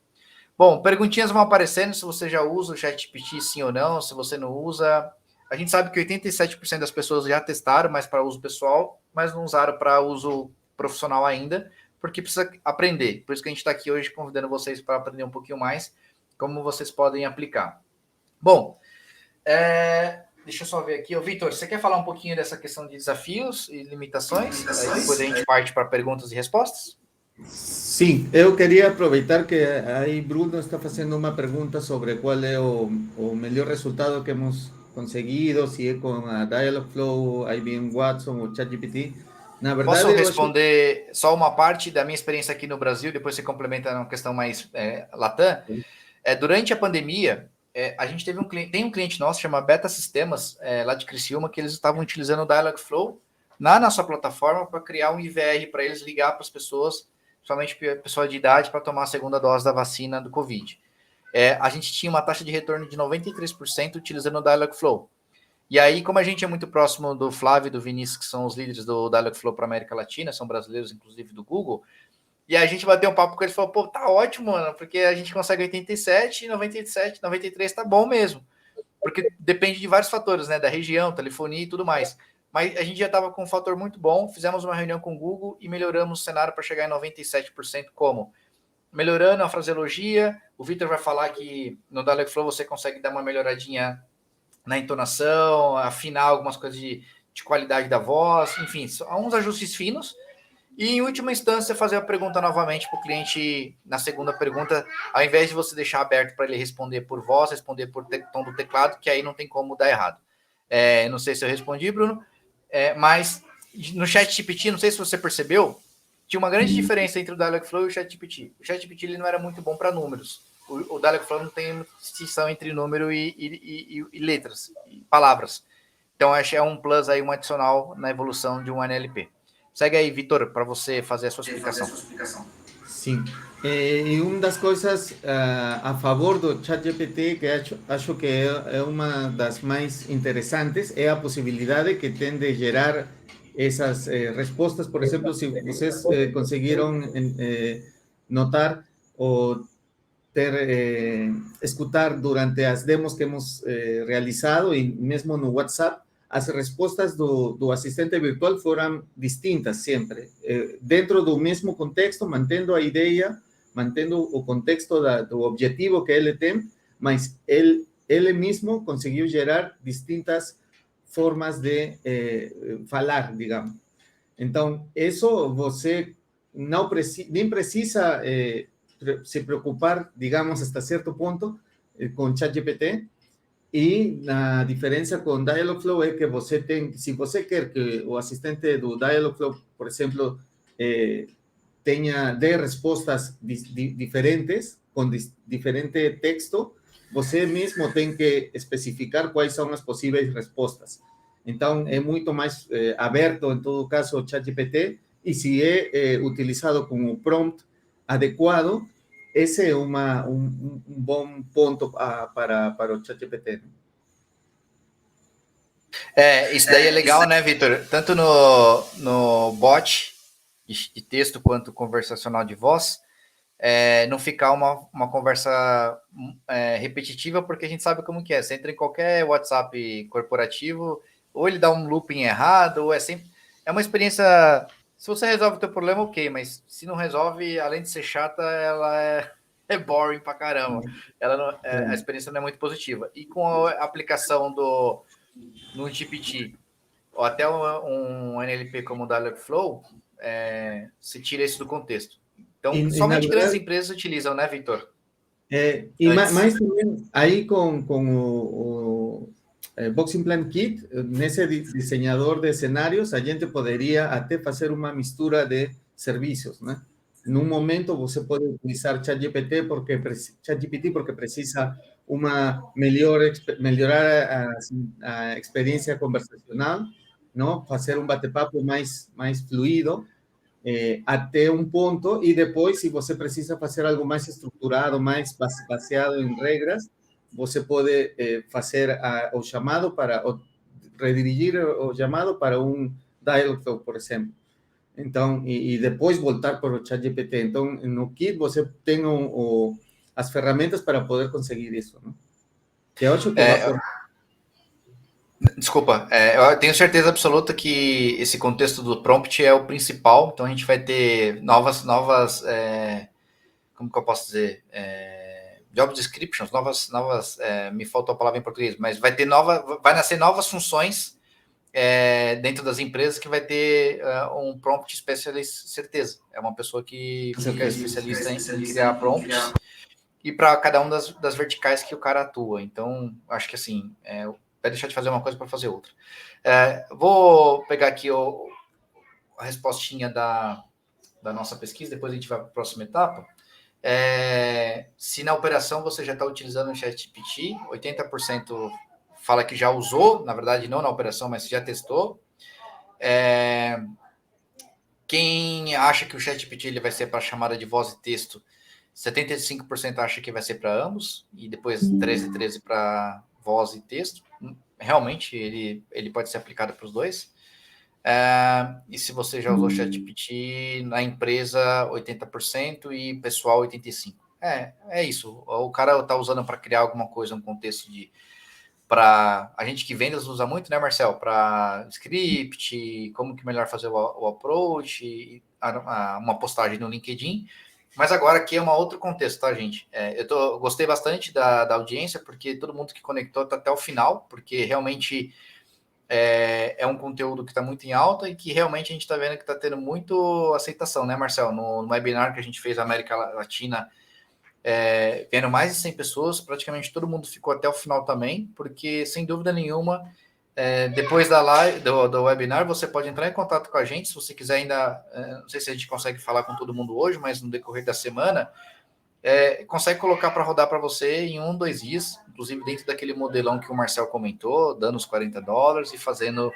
Bom, perguntinhas vão aparecendo se você já usa o ChatGPT, sim ou não, se você não usa. A gente sabe que 87% das pessoas já testaram, mas para uso pessoal, mas não usaram para uso profissional ainda, porque precisa aprender. Por isso que a gente está aqui hoje convidando vocês para aprender um pouquinho mais como vocês podem aplicar. Bom, deixa eu só ver aqui. Vitor, você quer falar um pouquinho dessa questão de desafios e limitações? Aí depois a gente parte para perguntas e respostas? Sim, eu queria aproveitar que aí Bruno está fazendo uma pergunta sobre qual é o melhor resultado que hemos conseguido, se é com a Dialogflow, IBM Watson ou ChatGPT. Na verdade, posso responder só uma parte da minha experiência aqui no Brasil, depois você complementa na questão mais Latam. Durante a pandemia, a gente tem um cliente nosso, chama Beta Sistemas, lá de Criciúma, que eles estavam utilizando o Dialogflow na nossa plataforma para criar um IVR para eles ligar para as pessoas, principalmente pessoa de idade, para tomar a segunda dose da vacina do Covid. a gente tinha uma taxa de retorno de 93% utilizando o Dialogflow. E aí, como a gente é muito próximo do Flávio e do Vinícius, que são os líderes do Dialogflow para a América Latina, são brasileiros, inclusive, do Google, e a gente bateu um papo com eles e falou, pô, tá ótimo, mano, porque a gente consegue 87, 97, 93, tá bom mesmo. Porque depende de vários fatores, né, da região, telefonia e tudo mais. Mas a gente já estava com um fator muito bom, fizemos uma reunião com o Google e melhoramos o cenário para chegar em 97%, como? Melhorando a fraseologia, o Vitor vai falar que no Dialogflow você consegue dar uma melhoradinha na entonação, afinar algumas coisas de qualidade da voz, enfim, são uns ajustes finos. E, em última instância, fazer a pergunta novamente para o cliente na segunda pergunta, ao invés de você deixar aberto para ele responder por voz, responder por tom do teclado, que aí não tem como dar errado. Não sei se eu respondi, Bruno, mas no ChatGPT, não sei se você percebeu, tinha uma grande diferença entre o Dialogflow e o ChatGPT. O ChatGPT ele não era muito bom para números. O Dialogflow não tem distinção entre número e letras, e palavras. Então, acho que é um plus aí, um adicional na evolução de um NLP. Segue aí, Vitor, para você fazer a sua explicação. Sim. E uma das coisas a favor do ChatGPT que acho que é uma das mais interessantes é a possibilidade que tem de gerar essas respostas. Por exemplo, se vocês conseguiram notar ou escutar durante as demos que hemos realizado e mesmo no WhatsApp, as respostas do assistente virtual foram distintas sempre, dentro do mesmo contexto, mantendo a ideia, mantendo o contexto do objetivo que ele tem, mas ele mesmo conseguiu gerar distintas formas de falar, digamos. Então, isso você não nem precisa se preocupar, digamos, hasta certo ponto, com ChatGPT. E a diferença com Dialogflow é que você tem, se você quer que o assistente do Dialogflow, por exemplo, dê respostas diferentes, com diferente texto, você mesmo tem que especificar quais são as possíveis respostas. Então, é muito mais aberto, em todo caso, o ChatGPT, e se é utilizado com o prompt adequado, esse é um bom ponto para o ChatGPT. Isso daí é legal, né, Vitor? Tanto no bot de texto quanto conversacional de voz, não ficar uma conversa repetitiva, porque a gente sabe como que é. Você entra em qualquer WhatsApp corporativo, ou ele dá um looping errado, ou é uma experiência. Se você resolve o teu problema, ok, mas se não resolve, além de ser chata, ela é boring pra caramba. A experiência não é muito positiva. E com a aplicação no GPT, ou até um NLP como o Dialogflow, se tira isso do contexto. Então, somente grandes empresas utilizam, né, Vitor? E mais também, aí com o Box Implant Kit, nesse diseñador de cenários, a gente poderia até fazer uma mistura de serviços, né? Num momento, você pode utilizar ChatGPT porque precisa melhorar a experiência conversacional, não? Fazer um bate-papo mais fluido, até um ponto, e depois, se você precisa fazer algo mais estruturado, mais baseado em regras, você pode fazer o chamado redirigir o chamado para um Dialogflow, por exemplo. Então, e depois voltar para o ChatGPT. Então, no Kit você tem as ferramentas para poder conseguir isso, não? Que eu acho que Desculpa, eu tenho certeza absoluta que esse contexto do prompt é o principal, então a gente vai ter novas como que eu posso dizer? Job descriptions, me faltou a palavra em português, mas vai nascer novas funções dentro das empresas que vai ter um prompt specialist, certeza. É uma pessoa que fica especialista em criar prompts e para cada uma das verticais que o cara atua. Então, acho que assim, vai deixar de fazer uma coisa para fazer outra. Vou pegar aqui a respostinha da nossa pesquisa, depois a gente vai para a próxima etapa. Se na operação você já está utilizando o ChatGPT, 80% fala que já usou, na verdade não na operação, mas já testou. Quem acha que o ChatGPT ele vai ser para chamada de voz e texto, 75% acha que vai ser para ambos, e depois 13 para voz e texto. Realmente, ele pode ser aplicado para os dois. E se você já usou ChatGPT, na empresa 80% e pessoal 85%. É isso. O cara está usando para criar alguma coisa, um contexto para a gente que vendas usa muito, né, Marcel? Para script, como que melhor fazer o approach, uma postagem no LinkedIn. Mas agora aqui é um outro contexto, tá, gente? Eu gostei bastante da audiência, porque todo mundo que conectou está até o final, porque realmente é um conteúdo que está muito em alta e que realmente a gente está vendo que está tendo muito aceitação, né, Marcel? No webinar que a gente fez na América Latina, vendo mais de 100 pessoas, praticamente todo mundo ficou até o final também, porque, sem dúvida nenhuma, depois da live, do webinar, você pode entrar em contato com a gente, se você quiser ainda, não sei se a gente consegue falar com todo mundo hoje, mas no decorrer da semana, consegue colocar para rodar para você em 1, 2 dias, inclusive dentro daquele modelão que o Marcel comentou, dando os $40 e fazendo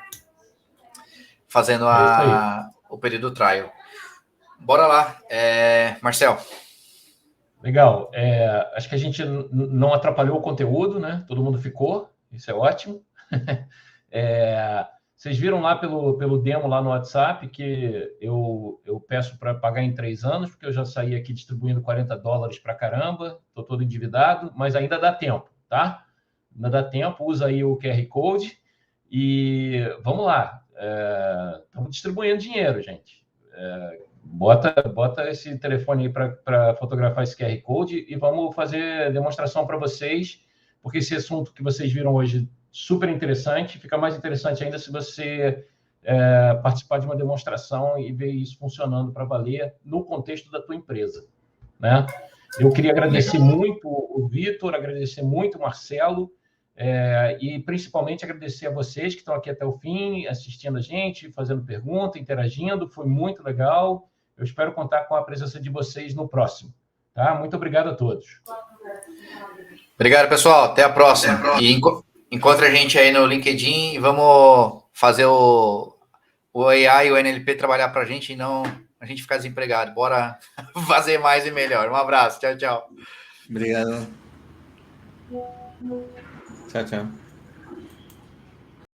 o período trial. Bora lá, Marcel. Legal. Acho que a gente não atrapalhou o conteúdo, né? Todo mundo ficou, isso é ótimo. Vocês viram lá pelo demo lá no WhatsApp que eu peço para pagar em 3 anos, porque eu já saí aqui distribuindo $40 para caramba, estou todo endividado, mas ainda dá tempo, tá? Ainda dá tempo, usa aí o QR Code e vamos lá. Estamos distribuindo dinheiro, gente. Bota esse telefone aí para fotografar esse QR Code e vamos fazer demonstração para vocês, porque esse assunto que vocês viram hoje super interessante, fica mais interessante ainda se você participar de uma demonstração e ver isso funcionando para valer no contexto da tua empresa, né? Eu queria agradecer muito o Vitor, agradecer muito o Marcelo, e principalmente agradecer a vocês que estão aqui até o fim, assistindo a gente, fazendo pergunta, interagindo, foi muito legal. Eu espero contar com a presença de vocês no próximo, tá? Muito obrigado a todos. Obrigado, pessoal. Até a próxima. E encontre a gente aí no LinkedIn e vamos fazer o AI e o NLP trabalhar para a gente e não a gente ficar desempregado. Bora fazer mais e melhor. Um abraço. Tchau, tchau. Obrigado. Tchau, tchau.